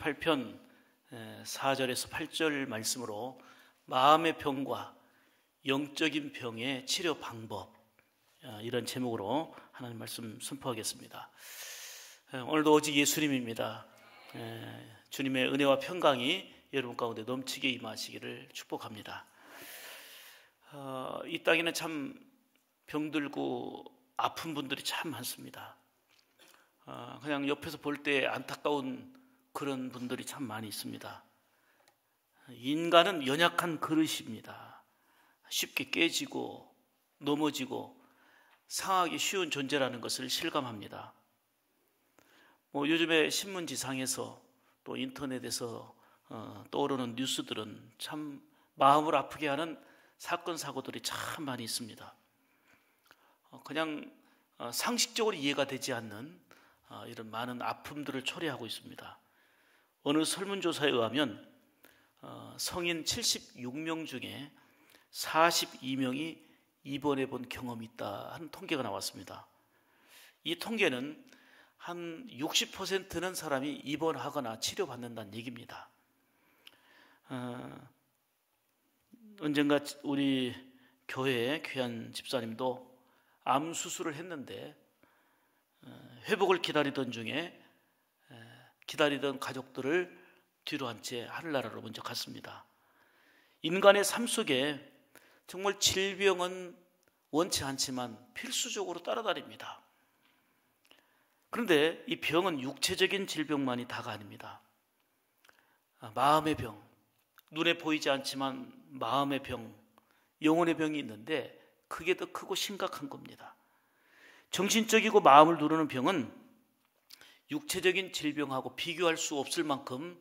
88편 4절에서 8절 말씀으로 마음의 병과 영적인 병의 치료 방법, 이런 제목으로 하나님 말씀 선포하겠습니다. 오늘도 오직 예수님입니다. 주님의 은혜와 평강이 여러분 가운데 넘치게 임하시기를 축복합니다. 이 땅에는 참 병들고 아픈 분들이 참 많습니다. 그냥 옆에서 볼 때 안타까운 그런 분들이 참 많이 있습니다. 인간은 연약한 그릇입니다. 쉽게 깨지고 넘어지고 상하기 쉬운 존재라는 것을 실감합니다. 요즘에 신문지상에서 또 인터넷에서 떠오르는 뉴스들은 참 마음을 아프게 하는 사건 사고들이 참 많이 있습니다. 그냥 상식적으로 이해가 되지 않는 이런 많은 아픔들을 초래하고 있습니다. 어느 설문조사에 의하면 성인 76명 중에 42명이 입원해 본 경험이 있다 하는 통계가 나왔습니다. 이 통계는 한 60%는 사람이 입원하거나 치료받는다는 얘기입니다. 언젠가 우리 교회의 귀한 집사님도 암 수술을 했는데 회복을 기다리던 중에 기다리던 가족들을 뒤로 한 채 하늘나라로 먼저 갔습니다. 인간의 삶 속에 정말 질병은 원치 않지만 필수적으로 따라다닙니다. 그런데 이 병은 육체적인 질병만이 다가 아닙니다. 마음의 병, 눈에 보이지 않지만 마음의 병, 영혼의 병이 있는데 그게 더 크고 심각한 겁니다. 정신적이고 마음을 누르는 병은 육체적인 질병하고 비교할 수 없을 만큼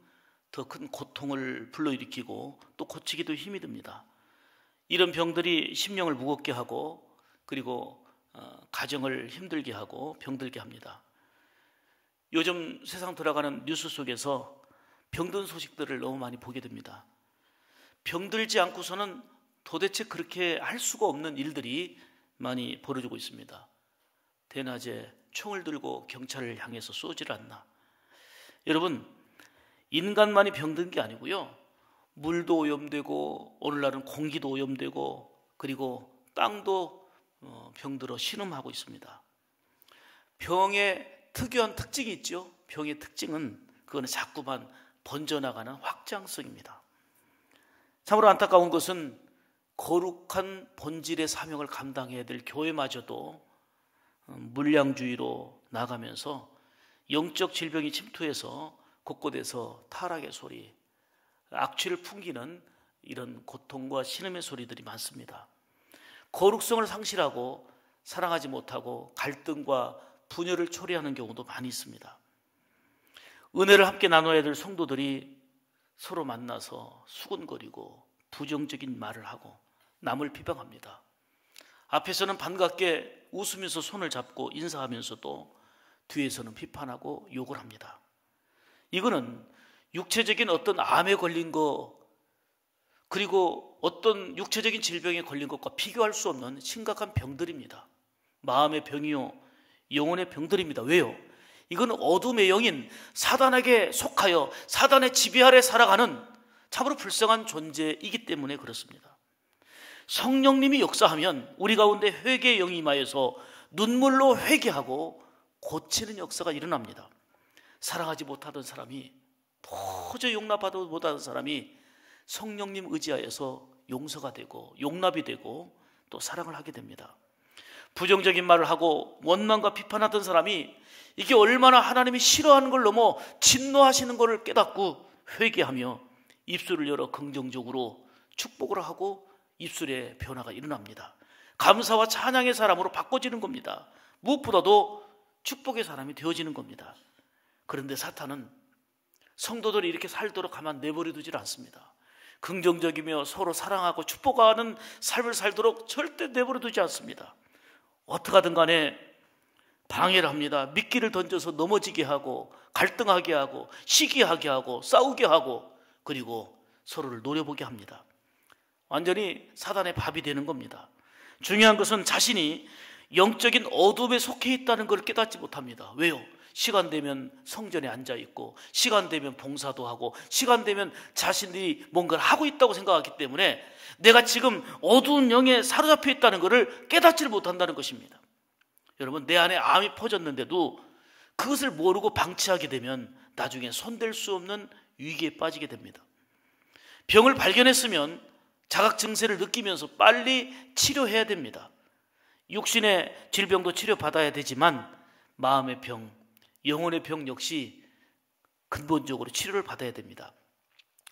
더 큰 고통을 불러일으키고 또 고치기도 힘이 듭니다. 이런 병들이 심령을 무겁게 하고 그리고 가정을 힘들게 하고 병들게 합니다. 요즘 세상 돌아가는 뉴스 속에서 병든 소식들을 너무 많이 보게 됩니다. 병들지 않고서는 도대체 그렇게 할 수가 없는 일들이 많이 벌어지고 있습니다. 대낮에 총을 들고 경찰을 향해서 쏘질 않나. 여러분, 인간만이 병든 게 아니고요, 물도 오염되고 오늘날은 공기도 오염되고 그리고 땅도 병들어 신음하고 있습니다. 병의 특유한 특징이 있죠. 병의 특징은 그거는 자꾸만 번져나가는 확장성입니다. 참으로 안타까운 것은 거룩한 본질의 사명을 감당해야 될 교회마저도 물량주의로 나가면서 영적 질병이 침투해서 곳곳에서 타락의 소리, 악취를 풍기는 이런 고통과 신음의 소리들이 많습니다. 거룩성을 상실하고 사랑하지 못하고 갈등과 분열을 초래하는 경우도 많이 있습니다. 은혜를 함께 나눠야 될 성도들이 서로 만나서 수군거리고 부정적인 말을 하고 남을 비방합니다. 앞에서는 반갑게 웃으면서 손을 잡고 인사하면서도 뒤에서는 비판하고 욕을 합니다. 이거는 육체적인 어떤 암에 걸린 거 그리고 어떤 육체적인 질병에 걸린 것과 비교할 수 없는 심각한 병들입니다. 마음의 병이요 영혼의 병들입니다. 왜요? 이건 어둠의 영인 사단에게 속하여 사단의 지배 아래 살아가는 참으로 불쌍한 존재이기 때문에 그렇습니다. 성령님이 역사하면 우리 가운데 회개의 영이 임하여서 눈물로 회개하고 고치는 역사가 일어납니다. 사랑하지 못하던 사람이, 도저히 용납하지 못하던 사람이 성령님 의지하여서 용서가 되고 용납이 되고 또 사랑을 하게 됩니다. 부정적인 말을 하고 원망과 비판하던 사람이 이게 얼마나 하나님이 싫어하는 걸 넘어 진노하시는 것을 깨닫고 회개하며 입술을 열어 긍정적으로 축복을 하고 입술에 변화가 일어납니다. 감사와 찬양의 사람으로 바꿔지는 겁니다. 무엇보다도 축복의 사람이 되어지는 겁니다. 그런데 사탄은 성도들이 이렇게 살도록 가만 내버려 두질 않습니다. 긍정적이며 서로 사랑하고 축복하는 삶을 살도록 절대 내버려 두지 않습니다. 어떻게 하든 간에 방해를 합니다. 미끼를 던져서 넘어지게 하고 갈등하게 하고 시기하게 하고 싸우게 하고 그리고 서로를 노려보게 합니다. 완전히 사단의 밥이 되는 겁니다. 중요한 것은 자신이 영적인 어둠에 속해 있다는 걸 깨닫지 못합니다. 왜요? 시간 되면 성전에 앉아 있고, 시간 되면 봉사도 하고, 시간 되면 자신들이 뭔가를 하고 있다고 생각하기 때문에 내가 지금 어두운 영에 사로잡혀 있다는 것을 깨닫지를 못한다는 것입니다. 여러분, 내 안에 암이 퍼졌는데도 그것을 모르고 방치하게 되면 나중에 손댈 수 없는 위기에 빠지게 됩니다. 병을 발견했으면 자각 증세를 느끼면서 빨리 치료해야 됩니다. 육신의 질병도 치료받아야 되지만 마음의 병, 영혼의 병 역시 근본적으로 치료를 받아야 됩니다.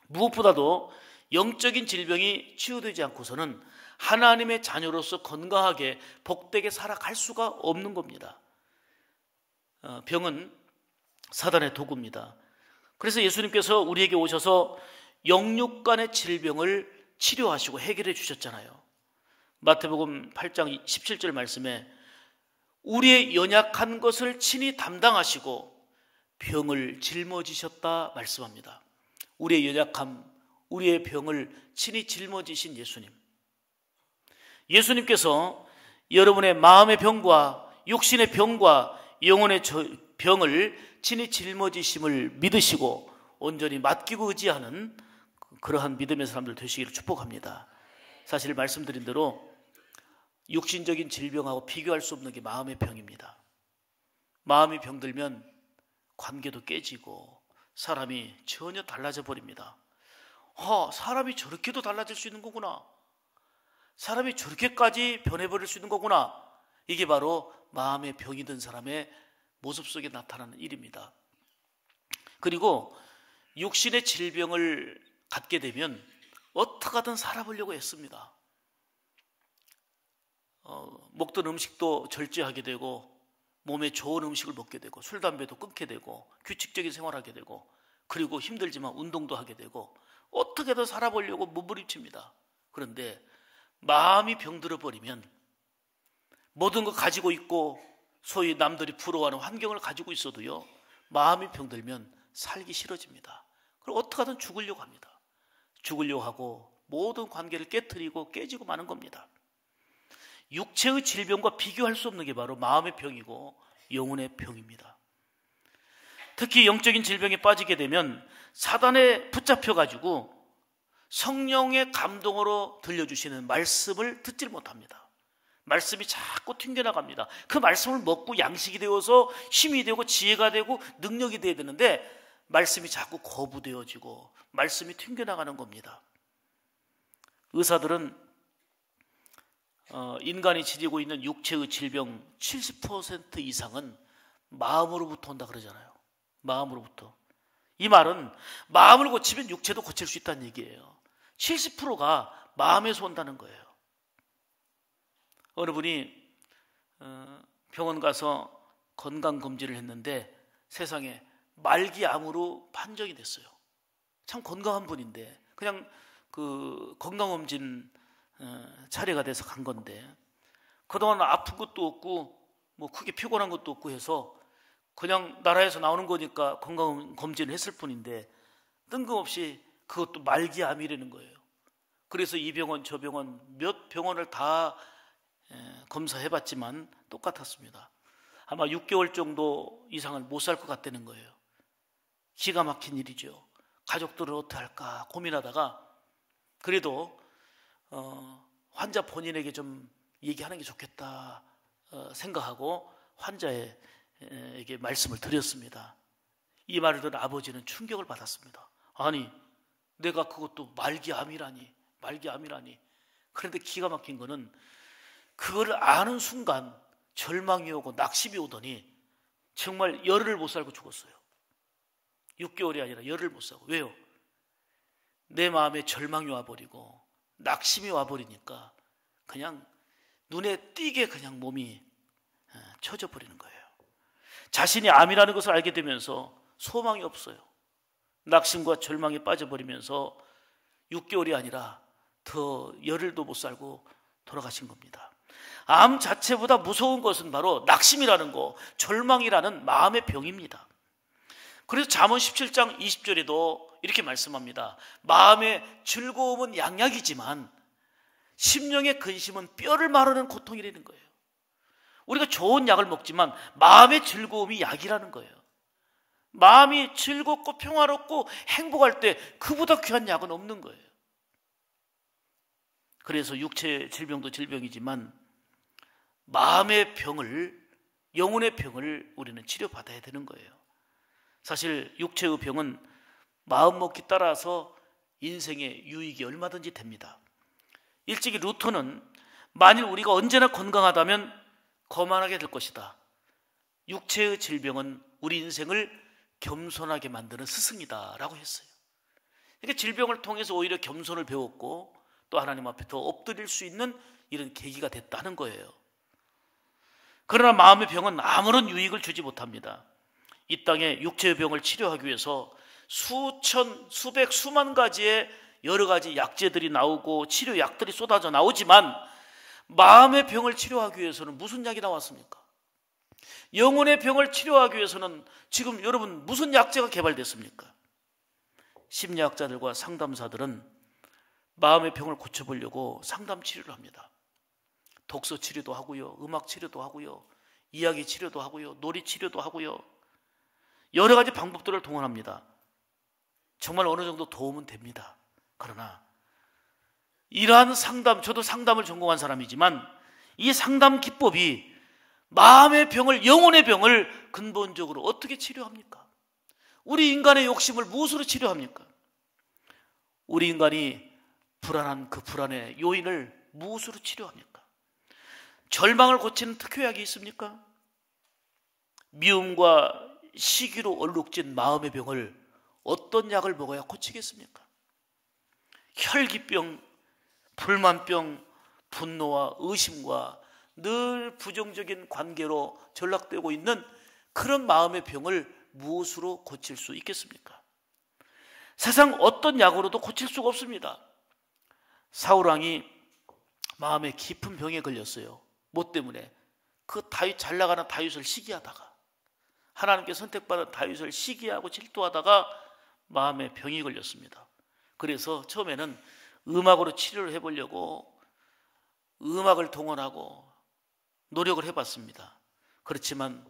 무엇보다도 영적인 질병이 치유되지 않고서는 하나님의 자녀로서 건강하게 복되게 살아갈 수가 없는 겁니다. 병은 사단의 도구입니다. 그래서 예수님께서 우리에게 오셔서 영육간의 질병을 치료하시고 해결해 주셨잖아요. 마태복음 8장 17절 말씀에 우리의 연약한 것을 친히 담당하시고 병을 짊어지셨다 말씀합니다. 우리의 연약함, 우리의 병을 친히 짊어지신 예수님. 예수님께서 여러분의 마음의 병과 육신의 병과 영혼의 병을 친히 짊어지심을 믿으시고 온전히 맡기고 의지하는 그러한 믿음의 사람들 되시기를 축복합니다. 사실 말씀드린 대로 육신적인 질병하고 비교할 수 없는 게 마음의 병입니다. 마음이 병들면 관계도 깨지고 사람이 전혀 달라져 버립니다. 사람이 저렇게도 달라질 수 있는 거구나. 사람이 저렇게까지 변해버릴 수 있는 거구나. 이게 바로 마음의 병이 든 사람의 모습 속에 나타나는 일입니다. 그리고 육신의 질병을 갖게 되면 어떻게든 살아보려고 했습니다. 먹던 음식도 절제하게 되고 몸에 좋은 음식을 먹게 되고 술, 담배도 끊게 되고 규칙적인 생활하게 되고 그리고 힘들지만 운동도 하게 되고 어떻게든 살아보려고 몸부림칩니다. 그런데 마음이 병들어 버리면 모든 거 가지고 있고 소위 남들이 부러워하는 환경을 가지고 있어도요, 마음이 병들면 살기 싫어집니다. 그리고 어떻게든 죽으려고 합니다. 죽으려고 하고 모든 관계를 깨트리고 깨지고 마는 겁니다. 육체의 질병과 비교할 수 없는 게 바로 마음의 병이고 영혼의 병입니다. 특히 영적인 질병에 빠지게 되면 사단에 붙잡혀가지고 성령의 감동으로 들려주시는 말씀을 듣질 못합니다. 말씀이 자꾸 튕겨나갑니다. 그 말씀을 먹고 양식이 되어서 힘이 되고 지혜가 되고 능력이 되어야 되는데 말씀이 자꾸 거부되어지고 말씀이 튕겨나가는 겁니다. 의사들은 인간이 지니고 있는 육체의 질병 70% 이상은 마음으로부터 온다 그러잖아요. 마음으로부터. 이 말은 마음을 고치면 육체도 고칠 수 있다는 얘기예요. 70%가 마음에서 온다는 거예요. 어느 분이 병원 가서 건강검진을 했는데 세상에 말기암으로 판정이 됐어요. 참 건강한 분인데 그냥 그 건강검진 차례가 돼서 간 건데 그동안 아픈 것도 없고 뭐 크게 피곤한 것도 없고 해서 그냥 나라에서 나오는 거니까 건강검진을 했을 뿐인데 뜬금없이 그것도 말기암이라는 거예요. 그래서 이 병원 저 병원 몇 병원을 다 검사해봤지만 똑같았습니다. 아마 6개월 정도 이상은 못 살 것 같다는 거예요. 기가 막힌 일이죠. 가족들을 어떻게 할까 고민하다가 그래도 환자 본인에게 좀 얘기하는 게 좋겠다 생각하고 환자에게 말씀을 드렸습니다. 이 말을 들은 아버지는 충격을 받았습니다. 아니 내가 그것도 말기암이라니. 그런데 기가 막힌 거는 그걸 아는 순간 절망이 오고 낙심이 오더니 정말 열흘을 못 살고 죽었어요. 6개월이 아니라 열흘을 못 살고. 왜요? 내 마음에 절망이 와버리고 낙심이 와버리니까 그냥 눈에 띄게 그냥 몸이 처져 버리는 거예요. 자신이 암이라는 것을 알게 되면서 소망이 없어요. 낙심과 절망에 빠져버리면서 6개월이 아니라 더 열흘도 못 살고 돌아가신 겁니다. 암 자체보다 무서운 것은 바로 낙심이라는 거, 절망이라는 마음의 병입니다. 그래서 잠언 17장 20절에도 이렇게 말씀합니다. 마음의 즐거움은 양약이지만 심령의 근심은 뼈를 마르는 고통이라는 거예요. 우리가 좋은 약을 먹지만 마음의 즐거움이 약이라는 거예요. 마음이 즐겁고 평화롭고 행복할 때 그보다 귀한 약은 없는 거예요. 그래서 육체의 질병도 질병이지만 마음의 병을, 영혼의 병을 우리는 치료받아야 되는 거예요. 사실 육체의 병은 마음먹기 따라서 인생의 유익이 얼마든지 됩니다. 일찍이 루터는 만일 우리가 언제나 건강하다면 거만하게 될 것이다. 육체의 질병은 우리 인생을 겸손하게 만드는 스승이다 라고 했어요. 그러니까 질병을 통해서 오히려 겸손을 배웠고 또 하나님 앞에 더 엎드릴 수 있는 이런 계기가 됐다는 거예요. 그러나 마음의 병은 아무런 유익을 주지 못합니다. 이 땅에 육체의 병을 치료하기 위해서 수천, 수백, 수만 가지의 여러 가지 약재들이 나오고 치료약들이 쏟아져 나오지만 마음의 병을 치료하기 위해서는 무슨 약이 나왔습니까? 영혼의 병을 치료하기 위해서는 지금 여러분 무슨 약재가 개발됐습니까? 심리학자들과 상담사들은 마음의 병을 고쳐보려고 상담 치료를 합니다. 독서 치료도 하고요, 음악 치료도 하고요, 이야기 치료도 하고요, 놀이 치료도 하고요, 여러 가지 방법들을 동원합니다. 정말 어느 정도 도움은 됩니다. 그러나 이러한 상담, 저도 상담을 전공한 사람이지만 이 상담 기법이 마음의 병을, 영혼의 병을 근본적으로 어떻게 치료합니까? 우리 인간의 욕심을 무엇으로 치료합니까? 우리 인간이 불안한 그 불안의 요인을 무엇으로 치료합니까? 절망을 고치는 특효약이 있습니까? 미움과 시기로 얼룩진 마음의 병을 어떤 약을 먹어야 고치겠습니까? 혈기병, 불만병, 분노와 의심과 늘 부정적인 관계로 전락되고 있는 그런 마음의 병을 무엇으로 고칠 수 있겠습니까? 세상 어떤 약으로도 고칠 수가 없습니다. 사울왕이 마음에 깊은 병에 걸렸어요. 뭐 때문에? 그 다윗, 잘 나가는 다윗을 시기하다가, 하나님께 선택받은 다윗을 시기하고 질투하다가 마음에 병이 걸렸습니다. 그래서 처음에는 음악으로 치료를 해보려고 음악을 동원하고 노력을 해봤습니다. 그렇지만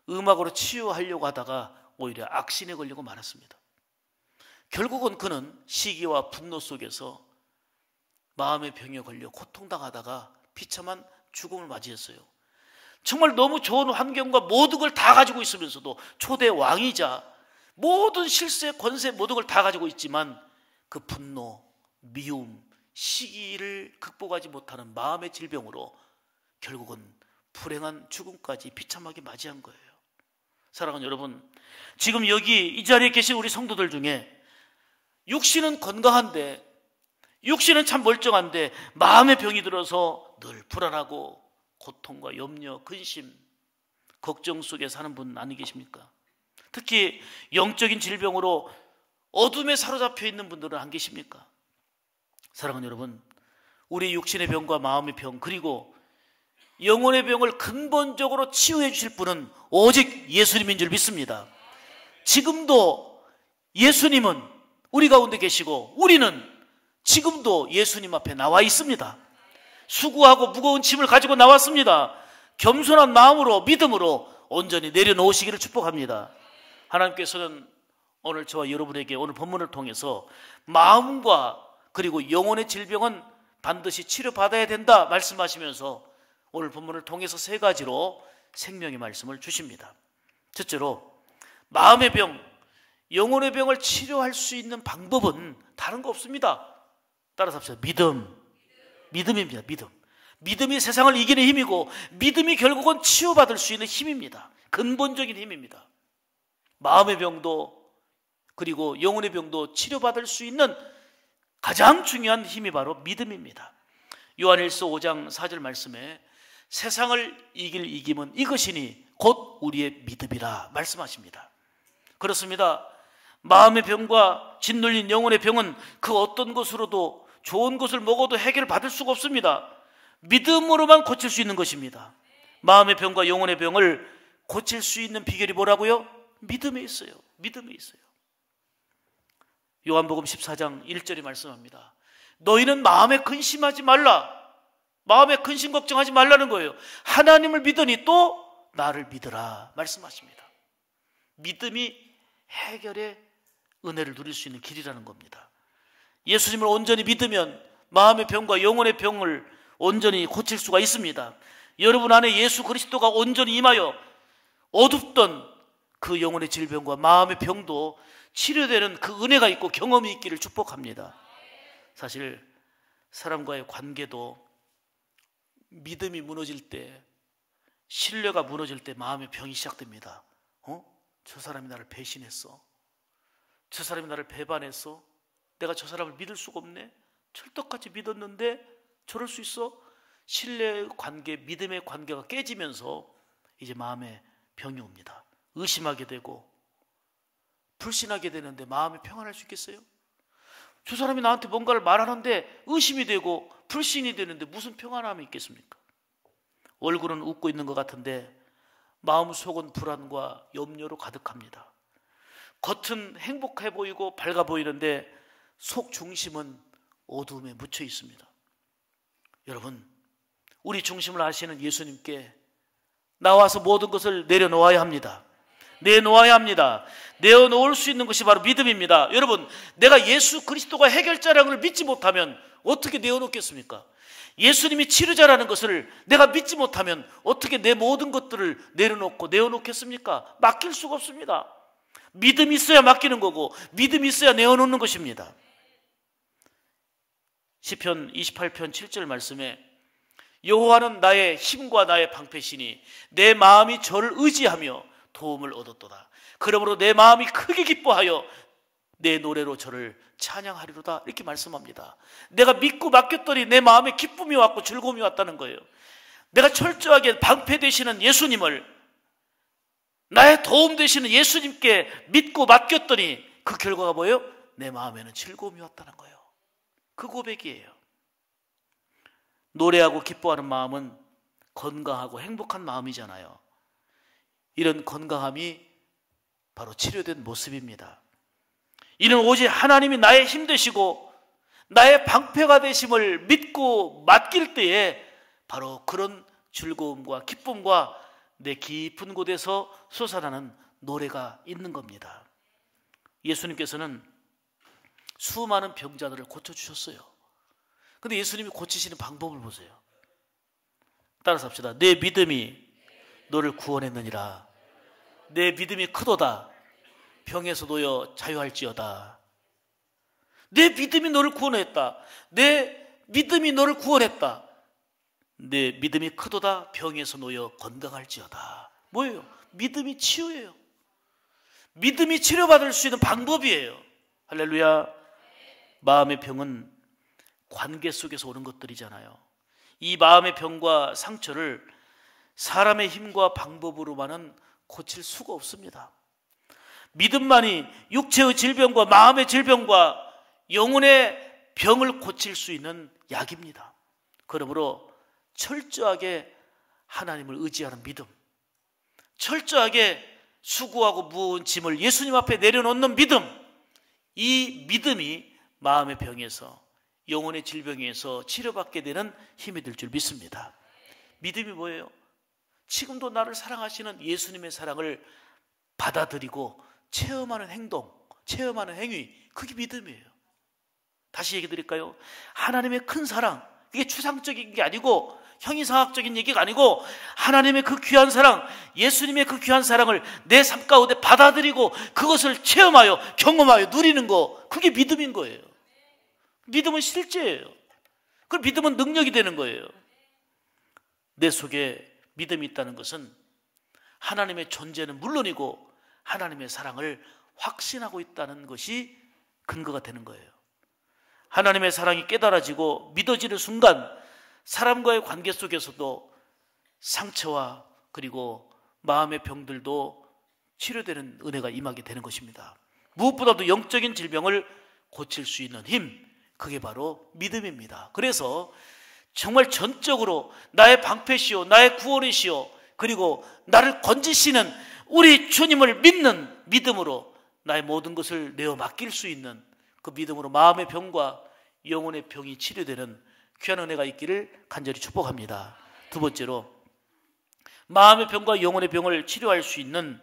음악으로 치유하려고 하다가 오히려 악신에 걸리고 말았습니다. 결국은 그는 시기와 분노 속에서 마음의 병에 걸려 고통당하다가 비참한 죽음을 맞이했어요. 정말 너무 좋은 환경과 모든 걸 다 가지고 있으면서도 초대 왕이자 모든 실세, 권세, 모든 걸 다 가지고 있지만 그 분노, 미움, 시기를 극복하지 못하는 마음의 질병으로 결국은 불행한 죽음까지 비참하게 맞이한 거예요. 사랑하는 여러분, 지금 여기 이 자리에 계신 우리 성도들 중에 육신은 건강한데, 육신은 참 멀쩡한데 마음의 병이 들어서 늘 불안하고 고통과 염려, 근심, 걱정 속에 사는 분 아니 계십니까? 특히 영적인 질병으로 어둠에 사로잡혀 있는 분들은 안 계십니까? 사랑하는 여러분, 우리 육신의 병과 마음의 병, 그리고 영혼의 병을 근본적으로 치유해 주실 분은 오직 예수님인 줄 믿습니다. 지금도 예수님은 우리 가운데 계시고 우리는 지금도 예수님 앞에 나와 있습니다. 수고하고 무거운 짐을 가지고 나왔습니다. 겸손한 마음으로, 믿음으로 온전히 내려놓으시기를 축복합니다. 하나님께서는 오늘 저와 여러분에게 오늘 본문을 통해서 마음과 그리고 영혼의 질병은 반드시 치료받아야 된다 말씀하시면서 오늘 본문을 통해서 세 가지로 생명의 말씀을 주십니다. 첫째로 마음의 병, 영혼의 병을 치료할 수 있는 방법은 다른 거 없습니다. 따라서 합시다. 믿음입니다. 믿음이 세상을 이기는 힘이고 믿음이 결국은 치유받을 수 있는 힘입니다. 근본적인 힘입니다. 마음의 병도 그리고 영혼의 병도 치료받을 수 있는 가장 중요한 힘이 바로 믿음입니다. 요한일서 5장 4절 말씀에 세상을 이길 이김은 이것이니 곧 우리의 믿음이라 말씀하십니다. 그렇습니다. 마음의 병과 짓눌린 영혼의 병은 그 어떤 것으로도 좋은 것을 먹어도 해결을 받을 수가 없습니다. 믿음으로만 고칠 수 있는 것입니다. 마음의 병과 영혼의 병을 고칠 수 있는 비결이 뭐라고요? 믿음에 있어요. 믿음에 있어요. 요한복음 14장 1절이 말씀합니다. 너희는 마음에 근심하지 말라. 마음에 근심 걱정하지 말라는 거예요. 하나님을 믿으니 또 나를 믿으라 말씀하십니다. 믿음이 해결의 은혜를 누릴 수 있는 길이라는 겁니다. 예수님을 온전히 믿으면 마음의 병과 영혼의 병을 온전히 고칠 수가 있습니다. 여러분 안에 예수 그리스도가 온전히 임하여 어둡던 그 영혼의 질병과 마음의 병도 치료되는 그 은혜가 있고 경험이 있기를 축복합니다. 사실 사람과의 관계도 믿음이 무너질 때, 신뢰가 무너질 때 마음의 병이 시작됩니다. 저 사람이 나를 배신했어. 저 사람이 나를 배반했어. 내가 저 사람을 믿을 수가 없네. 철떡같이 믿었는데 저럴 수 있어? 신뢰의 관계, 믿음의 관계가 깨지면서 이제 마음에 병이 옵니다. 의심하게 되고 불신하게 되는데 마음이 평안할 수 있겠어요? 저 사람이 나한테 뭔가를 말하는데 의심이 되고 불신이 되는데 무슨 평안함이 있겠습니까? 얼굴은 웃고 있는 것 같은데 마음속은 불안과 염려로 가득합니다. 겉은 행복해 보이고 밝아 보이는데 속 중심은 어두움에 묻혀 있습니다. 여러분, 우리 중심을 아시는 예수님께 나와서 모든 것을 내려놓아야 합니다. 내놓아야 합니다. 내어놓을 수 있는 것이 바로 믿음입니다. 여러분, 내가 예수 그리스도가 해결자라는 걸 믿지 못하면 어떻게 내어놓겠습니까? 예수님이 치료자라는 것을 내가 믿지 못하면 어떻게 내 모든 것들을 내려놓고 내어놓겠습니까? 맡길 수가 없습니다. 믿음이 있어야 맡기는 거고 믿음이 있어야 내어놓는 것입니다. 시편 28편 7절 말씀에 여호와는 나의 힘과 나의 방패시니 내 마음이 저를 의지하며 도움을 얻었도다. 그러므로 내 마음이 크게 기뻐하여 내 노래로 저를 찬양하리로다. 이렇게 말씀합니다. 내가 믿고 맡겼더니 내 마음에 기쁨이 왔고 즐거움이 왔다는 거예요. 내가 철저하게 방패 되시는 예수님을, 나의 도움 되시는 예수님께 믿고 맡겼더니 그 결과가 뭐예요? 내 마음에는 즐거움이 왔다는 거예요. 그 고백이에요. 노래하고 기뻐하는 마음은 건강하고 행복한 마음이잖아요. 이런 건강함이 바로 치료된 모습입니다. 이는 오직 하나님이 나의 힘 되시고 나의 방패가 되심을 믿고 맡길 때에 바로 그런 즐거움과 기쁨과 내 깊은 곳에서 솟아나는 노래가 있는 겁니다. 예수님께서는 수많은 병자들을 고쳐주셨어요. 근데 예수님이 고치시는 방법을 보세요. 따라서 합시다. 내 믿음이 너를 구원했느니라. 내 믿음이 크도다. 병에서 놓여 자유할지어다. 내 믿음이 너를 구원했다. 내 믿음이 너를 구원했다. 내 믿음이 크도다. 병에서 놓여 건강할지어다. 뭐예요? 믿음이 치유예요. 믿음이 치료받을 수 있는 방법이에요. 할렐루야. 마음의 병은 관계 속에서 오는 것들이잖아요. 이 마음의 병과 상처를 사람의 힘과 방법으로만은 고칠 수가 없습니다. 믿음만이 육체의 질병과 마음의 질병과 영혼의 병을 고칠 수 있는 약입니다. 그러므로 철저하게 하나님을 의지하는 믿음, 철저하게 수고하고 무거운 짐을 예수님 앞에 내려놓는 믿음, 이 믿음이 마음의 병에서, 영혼의 질병에서 치료받게 되는 힘이 될 줄 믿습니다. 믿음이 뭐예요? 지금도 나를 사랑하시는 예수님의 사랑을 받아들이고 체험하는 행동, 체험하는 행위, 그게 믿음이에요. 다시 얘기 드릴까요? 하나님의 큰 사랑, 이게 추상적인 게 아니고 형이상학적인 얘기가 아니고 하나님의 그 귀한 사랑, 예수님의 그 귀한 사랑을 내 삶 가운데 받아들이고 그것을 체험하여 경험하여 누리는 거, 그게 믿음인 거예요. 믿음은 실제예요. 그 믿음은 능력이 되는 거예요. 내 속에 믿음이 있다는 것은 하나님의 존재는 물론이고 하나님의 사랑을 확신하고 있다는 것이 근거가 되는 거예요. 하나님의 사랑이 깨달아지고 믿어지는 순간 사람과의 관계 속에서도 상처와 그리고 마음의 병들도 치료되는 은혜가 임하게 되는 것입니다. 무엇보다도 영적인 질병을 고칠 수 있는 힘, 그게 바로 믿음입니다. 그래서 정말 전적으로 나의 방패시오, 나의 구원이시오, 그리고 나를 건지시는 우리 주님을 믿는 믿음으로 나의 모든 것을 내어 맡길 수 있는 그 믿음으로 마음의 병과 영혼의 병이 치료되는 귀한 은혜가 있기를 간절히 축복합니다. 두 번째로, 마음의 병과 영혼의 병을 치료할 수 있는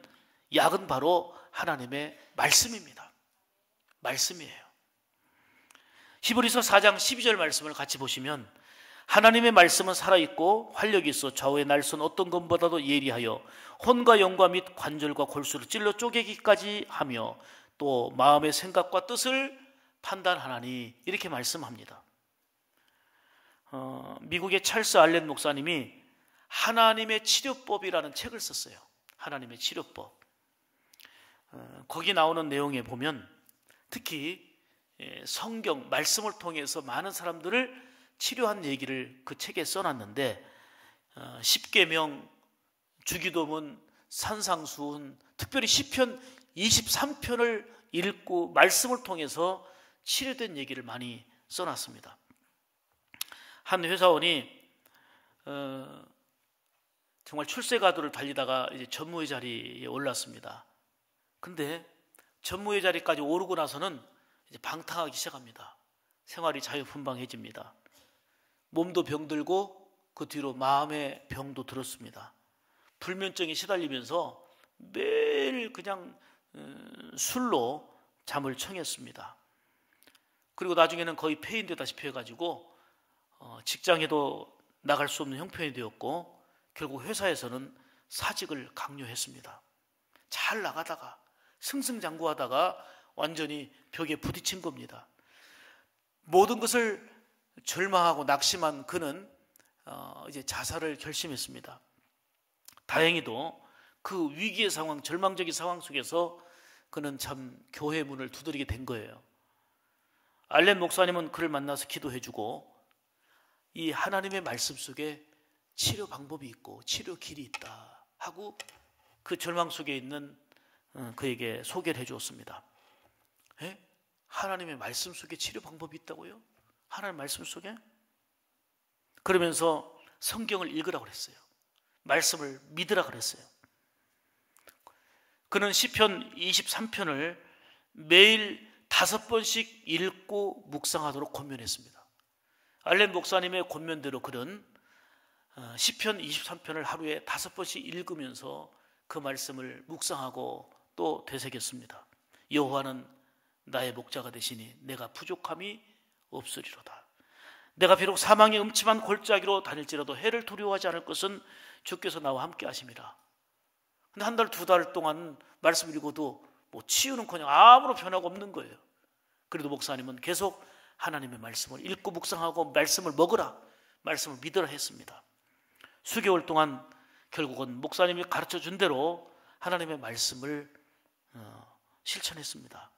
약은 바로 하나님의 말씀입니다. 말씀이에요. 히브리서 4장 12절 말씀을 같이 보시면 하나님의 말씀은 살아있고 활력이 있어 좌우의 날선 어떤 것보다도 예리하여 혼과 영과 및 관절과 골수를 찔러 쪼개기까지 하며 또 마음의 생각과 뜻을 판단하나니 이렇게 말씀합니다. 미국의 찰스 알렌 목사님이 하나님의 치료법이라는 책을 썼어요. 하나님의 치료법. 거기 나오는 내용에 보면 특히 성경 말씀을 통해서 많은 사람들을 치료한 얘기를 그 책에 써놨는데 십계명, 주기도문, 산상수훈, 특별히 시편 23편을 읽고 말씀을 통해서 치료된 얘기를 많이 써놨습니다. 한 회사원이 정말 출세가도를 달리다가 이제 전무의 자리에 올랐습니다. 근데 전무의 자리까지 오르고 나서는 이제 방탕하기 시작합니다. 생활이 자유분방해집니다. 몸도 병들고 그 뒤로 마음의 병도 들었습니다. 불면증에 시달리면서 매일 그냥 술로 잠을 청했습니다. 그리고 나중에는 거의 폐인되다시피 해가지고 직장에도 나갈 수 없는 형편이 되었고 결국 회사에서는 사직을 강요했습니다. 잘 나가다가 승승장구하다가 완전히 벽에 부딪힌 겁니다. 모든 것을 절망하고 낙심한 그는 이제 자살을 결심했습니다. 다행히도 그 위기의 상황, 절망적인 상황 속에서 그는 참 교회 문을 두드리게 된 거예요. 알렌 목사님은 그를 만나서 기도해주고 이 하나님의 말씀 속에 치료 방법이 있고 치료 길이 있다 하고 그 절망 속에 있는 그에게 소개를 해주었습니다. 하나님의 말씀 속에 치료 방법이 있다고요? 하나님의 말씀 속에? 그러면서 성경을 읽으라고 그랬어요. 말씀을 믿으라고 그랬어요. 그는 시편 23편을 매일 5번씩 읽고 묵상하도록 권면했습니다. 알렌 목사님의 권면대로 그는 시편 23편을 하루에 5번씩 읽으면서 그 말씀을 묵상하고 또 되새겼습니다. 여호와는 나의 목자가 되시니 내가 부족함이 없으리로다. 내가 비록 사망의 음침한 골짜기로 다닐지라도 해를 두려워하지 않을 것은 주께서 나와 함께 하심이라. 근데 한 달, 2달 동안 말씀 읽어도 뭐 치유는커녕 아무런 변화가 없는 거예요. 그래도 목사님은 계속 하나님의 말씀을 읽고 묵상하고 말씀을 먹으라, 말씀을 믿으라 했습니다. 수개월 동안 결국은 목사님이 가르쳐 준 대로 하나님의 말씀을 실천했습니다.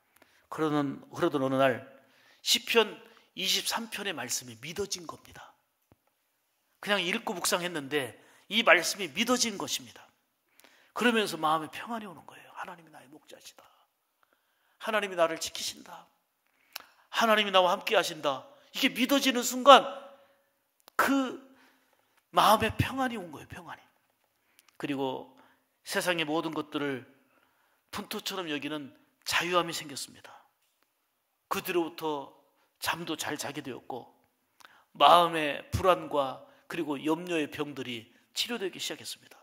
그러던 어느 날 시편 23편의 말씀이 믿어진 겁니다. 그냥 읽고 묵상했는데 이 말씀이 믿어진 것입니다. 그러면서 마음에 평안이 오는 거예요. 하나님이 나의 목자시다. 하나님이 나를 지키신다. 하나님이 나와 함께 하신다. 이게 믿어지는 순간 그 마음에 평안이 온 거예요. 평안이. 그리고 세상의 모든 것들을 푼토처럼 여기는 자유함이 생겼습니다. 그 뒤로부터 잠도 잘 자게 되었고 마음의 불안과 그리고 염려의 병들이 치료되기 시작했습니다.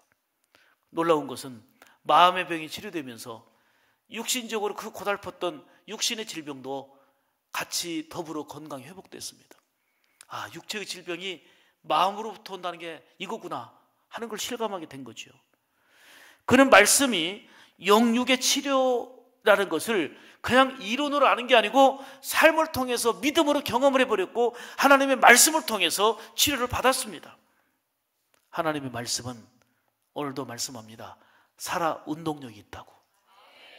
놀라운 것은 마음의 병이 치료되면서 육신적으로 그 고달팠던 육신의 질병도 같이 더불어 건강이 회복됐습니다. 아, 육체의 질병이 마음으로부터 온다는 게 이거구나 하는 걸 실감하게 된 거죠. 그는 말씀이 영육의 치료라는 것을 그냥 이론으로 아는 게 아니고 삶을 통해서 믿음으로 경험을 해버렸고 하나님의 말씀을 통해서 치료를 받았습니다. 하나님의 말씀은 오늘도 말씀합니다. 살아 운동력이 있다고.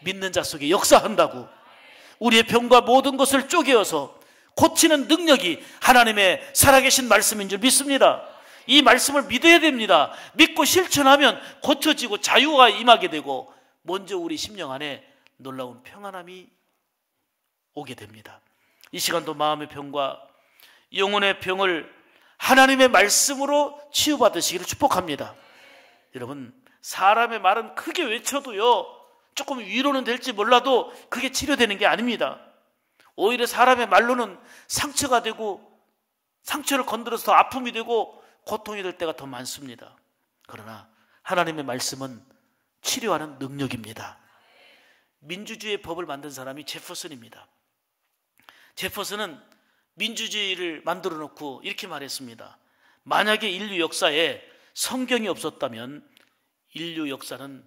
믿는 자 속에 역사한다고. 우리의 병과 모든 것을 쪼개어서 고치는 능력이 하나님의 살아계신 말씀인 줄 믿습니다. 이 말씀을 믿어야 됩니다. 믿고 실천하면 고쳐지고 자유가 임하게 되고 먼저 우리 심령 안에 놀라운 평안함이 오게 됩니다. 이 시간도 마음의 병과 영혼의 병을 하나님의 말씀으로 치유받으시기를 축복합니다. 여러분, 사람의 말은 크게 외쳐도요 조금 위로는 될지 몰라도 그게 치료되는 게 아닙니다. 오히려 사람의 말로는 상처가 되고 상처를 건드려서 더 아픔이 되고 고통이 될 때가 더 많습니다. 그러나 하나님의 말씀은 치료하는 능력입니다. 민주주의의 법을 만든 사람이 제퍼슨입니다. 제퍼슨은 민주주의를 만들어 놓고 이렇게 말했습니다. 만약에 인류 역사에 성경이 없었다면 인류 역사는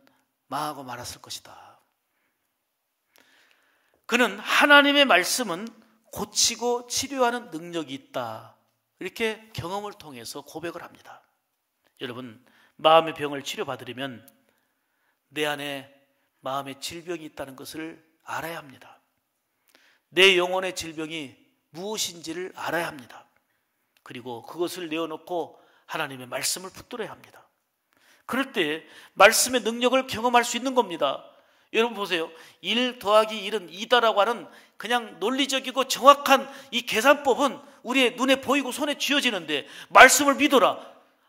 망하고 말았을 것이다. 그는 하나님의 말씀은 고치고 치료하는 능력이 있다, 이렇게 경험을 통해서 고백을 합니다. 여러분, 마음의 병을 치료받으려면 내 안에 마음의 질병이 있다는 것을 알아야 합니다. 내 영혼의 질병이 무엇인지를 알아야 합니다. 그리고 그것을 내어놓고 하나님의 말씀을 붙들어야 합니다. 그럴 때 말씀의 능력을 경험할 수 있는 겁니다. 여러분 보세요. 1 더하기 1은 2다라고 하는 그냥 논리적이고 정확한 이 계산법은 우리의 눈에 보이고 손에 쥐어지는데, 말씀을 믿어라,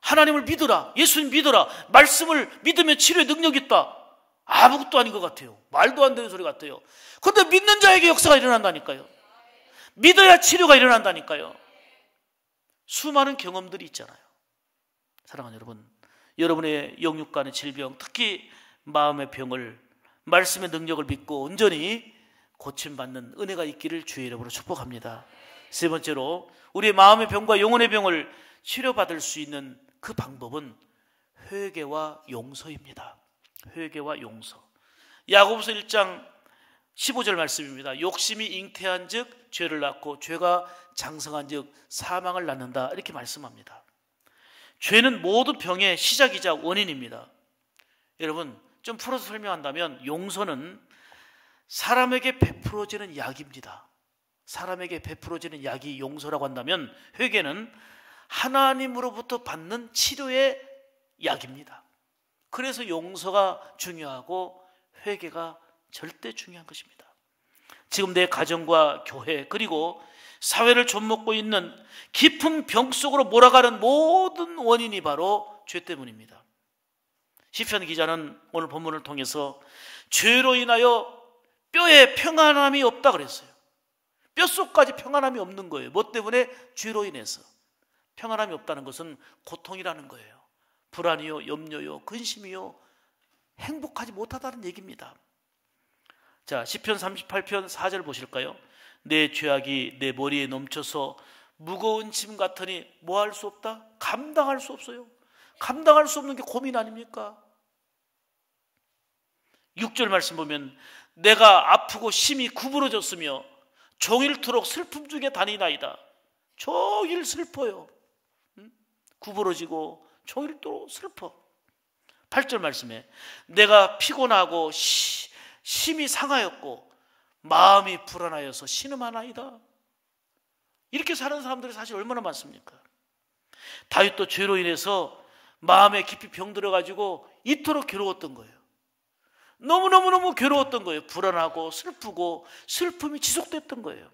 하나님을 믿어라, 예수님 믿어라, 말씀을 믿으면 치료의 능력이 있다, 아무것도 아닌 것 같아요. 말도 안 되는 소리 같아요. 그런데 믿는 자에게 역사가 일어난다니까요. 믿어야 치료가 일어난다니까요. 수많은 경험들이 있잖아요. 사랑하는 여러분, 여러분의 영육간의 질병, 특히 마음의 병을 말씀의 능력을 믿고 온전히 고침받는 은혜가 있기를 주의 이름으로 축복합니다. 세 번째로, 우리의 마음의 병과 영혼의 병을 치료받을 수 있는 그 방법은 회개와 용서입니다. 회개와 용서. 야고보서 1장 15절 말씀입니다. 욕심이 잉태한 즉 죄를 낳고 죄가 장성한 즉 사망을 낳는다, 이렇게 말씀합니다. 죄는 모든 병의 시작이자 원인입니다. 여러분, 좀 풀어서 설명한다면 용서는 사람에게 베풀어지는 약입니다. 사람에게 베풀어지는 약이 용서라고 한다면, 회개는 하나님으로부터 받는 치료의 약입니다. 그래서 용서가 중요하고 회개가 절대 중요한 것입니다. 지금 내 가정과 교회 그리고 사회를 좀먹고 있는 깊은 병 속으로 몰아가는 모든 원인이 바로 죄 때문입니다. 시편 기자는 오늘 본문을 통해서 죄로 인하여 뼈에 평안함이 없다 그랬어요. 뼛속까지 평안함이 없는 거예요. 뭐 때문에? 죄로 인해서. 평안함이 없다는 것은 고통이라는 거예요. 불안이요, 염려요, 근심이요, 행복하지 못하다는 얘기입니다. 자, 시편 38편 4절 보실까요? 내 죄악이 내 머리에 넘쳐서 무거운 짐 같으니 뭐 할 수 없다? 감당할 수 없어요. 감당할 수 없는 게 고민 아닙니까? 6절 말씀 보면 내가 아프고 심히 구부러졌으며 종일토록 슬픔 중에 다니나이다. 종일 슬퍼요. 구부러지고 종일토록 슬퍼. 8절 말씀에 내가 피곤하고 심히 상하였고 마음이 불안하여서 신음하나이다. 이렇게 사는 사람들이 사실 얼마나 많습니까? 다윗도 죄로 인해서 마음에 깊이 병들어가지고 이토록 괴로웠던 거예요. 너무너무 괴로웠던 거예요. 불안하고 슬프고 슬픔이 지속됐던 거예요.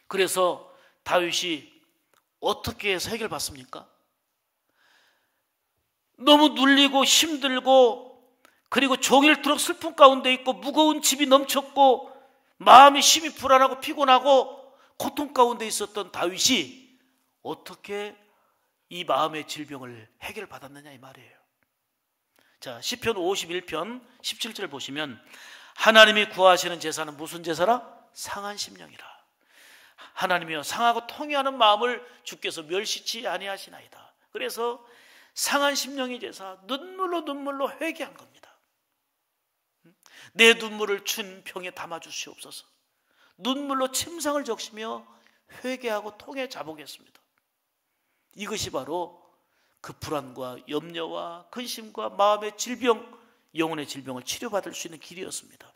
그래서 다윗이 어떻게 해서 해결받습니까? 너무 눌리고 힘들고 그리고 종일토록 슬픔 가운데 있고 무거운 짐이 넘쳤고 마음이 심히 불안하고 피곤하고 고통 가운데 있었던 다윗이 어떻게 이 마음의 질병을 해결받았느냐 이 말이에요. 자, 시편 51편 17절 보시면 하나님이 구하시는 제사는 무슨 제사라? 상한 심령이라. 하나님이여 상하고 통회하는 마음을 주께서 멸시치 아니하시나이다. 그래서 상한 심령의 제사, 눈물로 회개한 겁니다. 내 눈물을 춘 병에 담아주시옵소서. 눈물로 침상을 적시며 회개하고 통회 자복했습니다. 이것이 바로 그 불안과 염려와 근심과 마음의 질병, 영혼의 질병을 치료받을 수 있는 길이었습니다.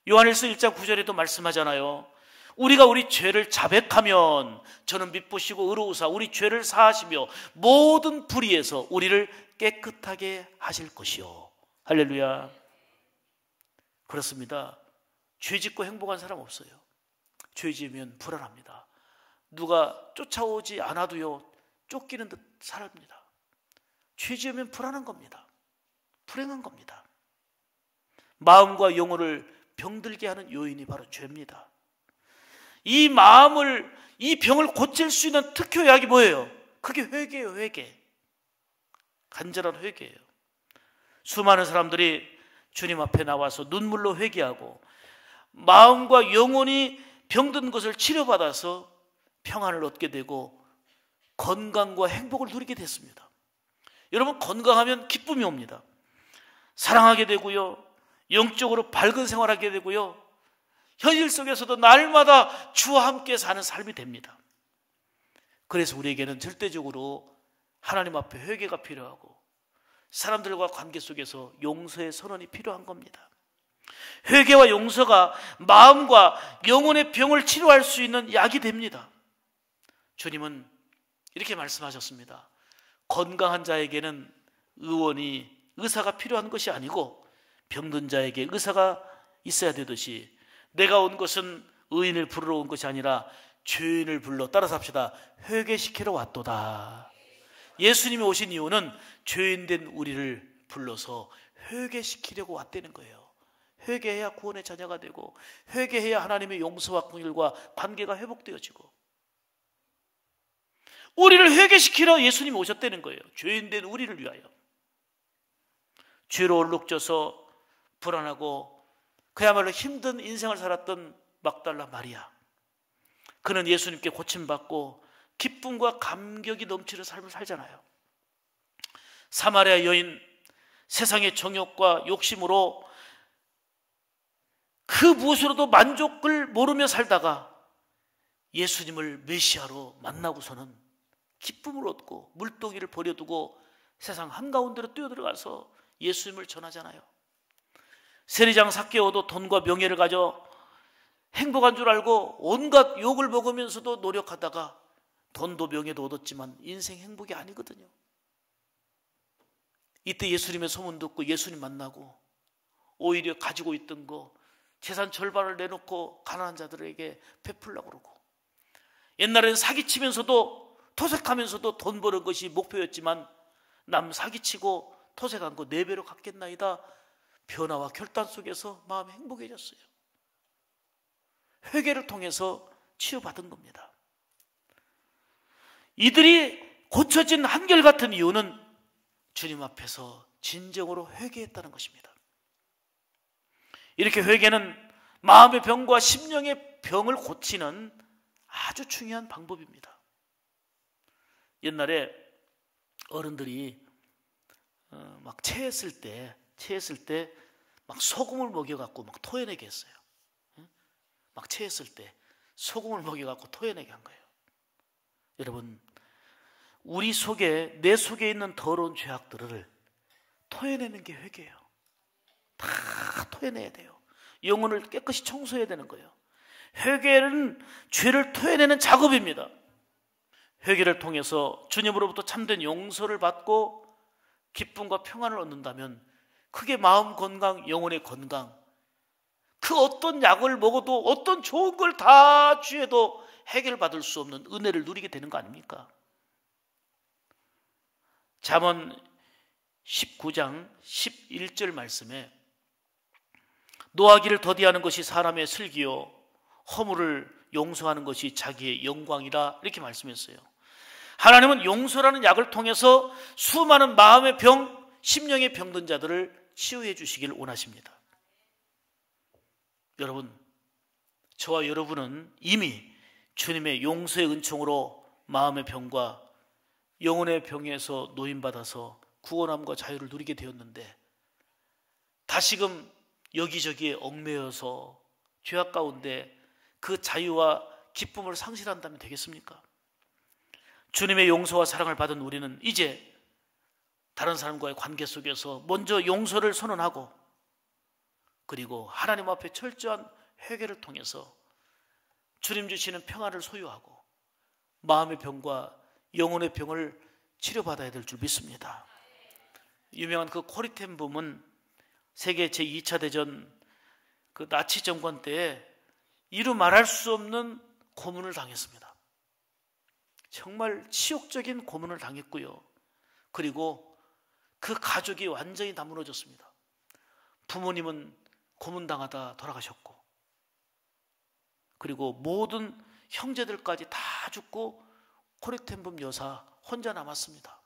요한일서 1장 9절에도 말씀하잖아요. 우리가 우리 죄를 자백하면 저는 미쁘시고 의로우사 우리 죄를 사하시며 모든 불의에서 우리를 깨끗하게 하실 것이요. 할렐루야. 그렇습니다. 죄 짓고 행복한 사람 없어요. 죄 지으면 불안합니다. 누가 쫓아오지 않아도요, 쫓기는 듯 살합니다. 죄 지으면 불안한 겁니다. 불행한 겁니다. 마음과 영혼을 병들게 하는 요인이 바로 죄입니다. 이 마음을, 이 병을 고칠 수 있는 특효약이 뭐예요? 그게 회개예요. 회개. 간절한 회개예요. 수많은 사람들이 주님 앞에 나와서 눈물로 회개하고 마음과 영혼이 병든 것을 치료받아서 평안을 얻게 되고 건강과 행복을 누리게 됐습니다. 여러분, 건강하면 기쁨이 옵니다. 사랑하게 되고요, 영적으로 밝은 생활하게 되고요, 현실 속에서도 날마다 주와 함께 사는 삶이 됩니다. 그래서 우리에게는 절대적으로 하나님 앞에 회개가 필요하고 사람들과 관계 속에서 용서의 선언이 필요한 겁니다. 회개와 용서가 마음과 영혼의 병을 치료할 수 있는 약이 됩니다. 주님은 이렇게 말씀하셨습니다. 건강한 자에게는 의사가 필요한 것이 아니고 병든 자에게 의사가 있어야 되듯이 내가 온 것은 의인을 부르러 온 것이 아니라 죄인을 불러, 따라서 합시다, 회개시키러 왔도다. 예수님이 오신 이유는 죄인된 우리를 불러서 회개시키려고 왔다는 거예요. 회개해야 구원의 자녀가 되고 회개해야 하나님의 용서와 긍휼과 관계가 회복되어지고, 우리를 회개시키러 예수님이 오셨다는 거예요. 죄인된 우리를 위하여. 죄로 얼룩져서 불안하고 그야말로 힘든 인생을 살았던 막달라 마리아, 그는 예수님께 고침받고 기쁨과 감격이 넘치는 삶을 살잖아요. 사마리아 여인, 세상의 정욕과 욕심으로 그 무엇으로도 만족을 모르며 살다가 예수님을 메시아로 만나고서는 기쁨을 얻고 물동이를 버려두고 세상 한가운데로 뛰어들어가서 예수님을 전하잖아요. 세리장 삭개오도 돈과 명예를 가져 행복한 줄 알고 온갖 욕을 먹으면서도 노력하다가 돈도 명예도 얻었지만 인생 행복이 아니거든요. 이때 예수님의 소문 듣고 예수님 만나고 오히려 가지고 있던 거 재산 절반을 내놓고 가난한 자들에게 베풀려고 그러고, 옛날에는 사기치면서도 토색하면서도 돈 버는 것이 목표였지만 남 사기치고 토색한 거 4배로 갚겠나이다. 변화와 결단 속에서 마음이 행복해졌어요. 회개를 통해서 치유받은 겁니다. 이들이 고쳐진 한결같은 이유는 주님 앞에서 진정으로 회개했다는 것입니다. 이렇게 회개는 마음의 병과 심령의 병을 고치는 아주 중요한 방법입니다. 옛날에 어른들이 막 체했을 때 막 소금을 먹여갖고 막 토해내게 했어요. 막 체했을 때 소금을 먹여갖고 토해내게 한 거예요. 여러분, 우리 속에, 내 속에 있는 더러운 죄악들을 토해내는 게 회개예요. 다 토해내야 돼요. 영혼을 깨끗이 청소해야 되는 거예요. 회개는 죄를 토해내는 작업입니다. 회개를 통해서 주님으로부터 참된 용서를 받고 기쁨과 평안을 얻는다면 그게 마음 건강, 영혼의 건강, 그 어떤 약을 먹어도 어떤 좋은 걸 다 취해도 해결받을 수 없는 은혜를 누리게 되는 거 아닙니까? 잠언 19장 11절 말씀에 노하기를 더디하는 것이 사람의 슬기요 허물을 용서하는 것이 자기의 영광이라, 이렇게 말씀했어요. 하나님은 용서라는 약을 통해서 수많은 마음의 병, 심령의 병든 자들을 치유해 주시기를 원하십니다. 여러분, 저와 여러분은 이미 주님의 용서의 은총으로 마음의 병과 영혼의 병에서 노인받아서 구원함과 자유를 누리게 되었는데, 다시금 여기저기에 얽매여서 죄악 가운데 그 자유와 기쁨을 상실한다면 되겠습니까? 주님의 용서와 사랑을 받은 우리는 이제 다른 사람과의 관계 속에서 먼저 용서를 선언하고, 그리고 하나님 앞에 철저한 회개를 통해서 주님 주시는 평안을 소유하고 마음의 병과 영혼의 병을 치료받아야 될 줄 믿습니다. 유명한 그 코리텐붐은 세계 제2차 대전 그 나치 정권 때에 이루 말할 수 없는 고문을 당했습니다. 정말 치욕적인 고문을 당했고요. 그리고 그 가족이 완전히 다 무너졌습니다. 부모님은 고문당하다 돌아가셨고, 그리고 모든 형제들까지 다 죽고 코리텐붐 여사 혼자 남았습니다.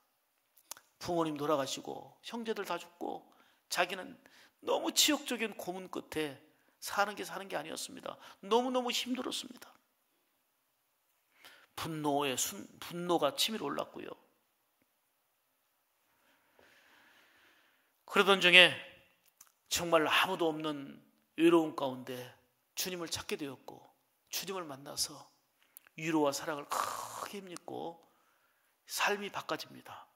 부모님 돌아가시고 형제들 다 죽고 자기는 너무 치욕적인 고문 끝에 사는 게 아니었습니다. 너무너무 힘들었습니다. 분노가 치밀어 올랐고요. 그러던 중에 정말 아무도 없는 외로움 가운데 주님을 찾게 되었고, 주님을 만나서 위로와 사랑을 크게 힘입고 삶이 바꿔집니다.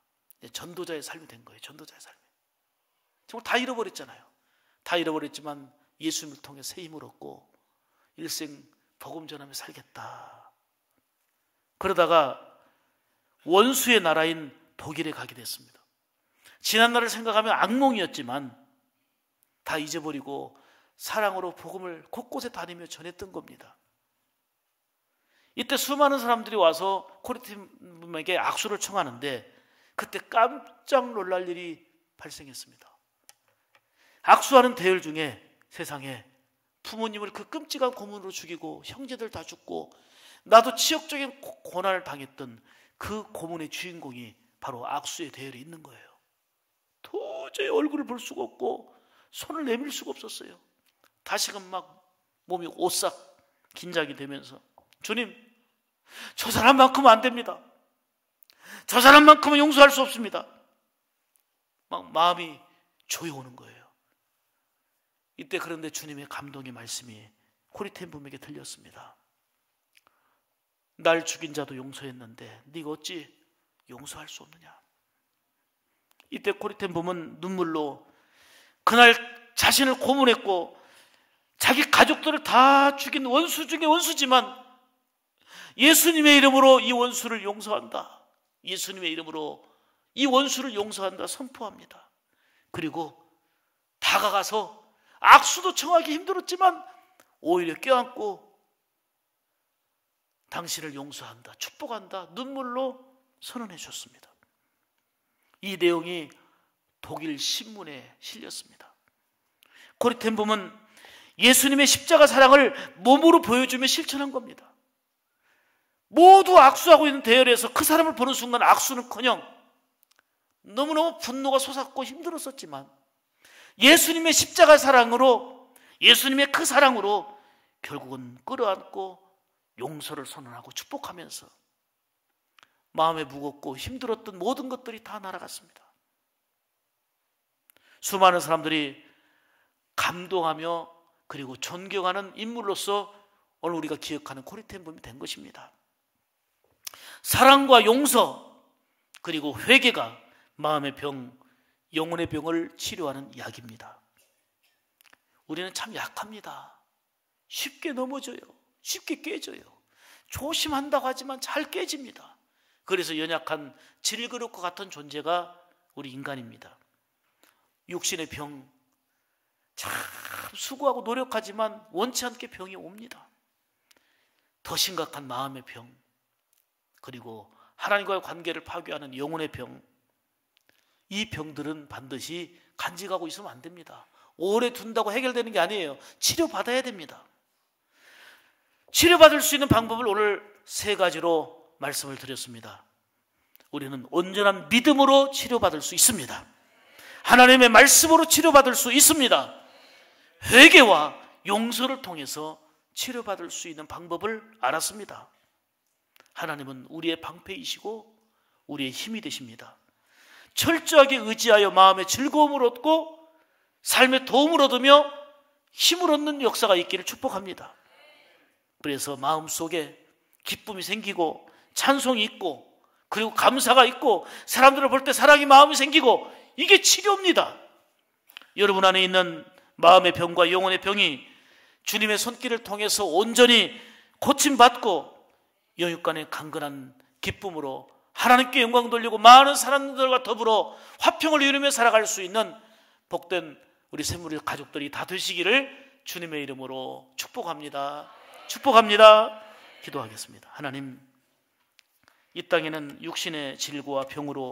전도자의 삶이 된 거예요. 전도자의 삶이. 정말 다 잃어버렸잖아요. 다 잃어버렸지만 예수님을 통해 새 힘을 얻고 일생 복음 전하며 살겠다. 그러다가 원수의 나라인 독일에 가게 됐습니다. 지난날을 생각하면 악몽이었지만 다 잊어버리고 사랑으로 복음을 곳곳에 다니며 전했던 겁니다. 이때 수많은 사람들이 와서 코리팀에게 악수를 청하는데 그때 깜짝 놀랄 일이 발생했습니다. 악수하는 대열 중에 세상에 부모님을 그 끔찍한 고문으로 죽이고 형제들 다 죽고 나도 치욕적인 고난을 당했던 그 고문의 주인공이 바로 악수의 대열에 있는 거예요. 도저히 얼굴을 볼 수가 없고 손을 내밀 수가 없었어요. 다시금 막 몸이 오싹 긴장이 되면서 주님, 저 사람만큼은 안 됩니다. 저 사람만큼은 용서할 수 없습니다. 막 마음이 조여오는 거예요. 이때 그런데 주님의 감동의 말씀이 코리텐붐에게 들렸습니다. 날 죽인 자도 용서했는데 네가 어찌 용서할 수 없느냐. 이때 코리텐붐은 눈물로 그날 자신을 고문했고 자기 가족들을 다 죽인 원수 중에 원수지만 예수님의 이름으로 이 원수를 용서한다. 예수님의 이름으로 이 원수를 용서한다 선포합니다. 그리고 다가가서 악수도 청하기 힘들었지만 오히려 껴안고 당신을 용서한다, 축복한다, 눈물로 선언해 줬습니다. 이 내용이 독일 신문에 실렸습니다. 코리텐붐은 예수님의 십자가 사랑을 몸으로 보여주며 실천한 겁니다. 모두 악수하고 있는 대열에서 그 사람을 보는 순간 악수는커녕 너무너무 분노가 솟았고 힘들었었지만 예수님의 십자가 사랑으로, 예수님의 그 사랑으로 결국은 끌어안고 용서를 선언하고 축복하면서 마음에 무겁고 힘들었던 모든 것들이 다 날아갔습니다. 수많은 사람들이 감동하며 그리고 존경하는 인물로서 오늘 우리가 기억하는 코리텐붐이 된 것입니다. 사랑과 용서 그리고 회개가 마음의 병, 영혼의 병을 치료하는 약입니다. 우리는 참 약합니다. 쉽게 넘어져요. 쉽게 깨져요. 조심한다고 하지만 잘 깨집니다. 그래서 연약한 질그릇과 같은 존재가 우리 인간입니다. 육신의 병, 참 수고하고 노력하지만 원치 않게 병이 옵니다. 더 심각한 마음의 병, 그리고 하나님과의 관계를 파괴하는 영혼의 병, 이 병들은 반드시 간직하고 있으면 안 됩니다. 오래 둔다고 해결되는 게 아니에요. 치료받아야 됩니다. 치료받을 수 있는 방법을 오늘 3가지로 말씀을 드렸습니다. 우리는 온전한 믿음으로 치료받을 수 있습니다. 하나님의 말씀으로 치료받을 수 있습니다. 회개와 용서를 통해서 치료받을 수 있는 방법을 알았습니다. 하나님은 우리의 방패이시고 우리의 힘이 되십니다. 철저하게 의지하여 마음의 즐거움을 얻고 삶의 도움을 얻으며 힘을 얻는 역사가 있기를 축복합니다. 그래서 마음속에 기쁨이 생기고 찬송이 있고 그리고 감사가 있고 사람들을 볼 때 사랑의 마음이 생기고 이게 치료입니다. 여러분 안에 있는 마음의 병과 영혼의 병이 주님의 손길을 통해서 온전히 고침받고 영육간의 강건한 기쁨으로 하나님께 영광 돌리고 많은 사람들과 더불어 화평을 이루며 살아갈 수 있는 복된 우리 샘물의 가족들이 다 되시기를 주님의 이름으로 축복합니다. 축복합니다. 기도하겠습니다. 하나님, 이 땅에는 육신의 질고와 병으로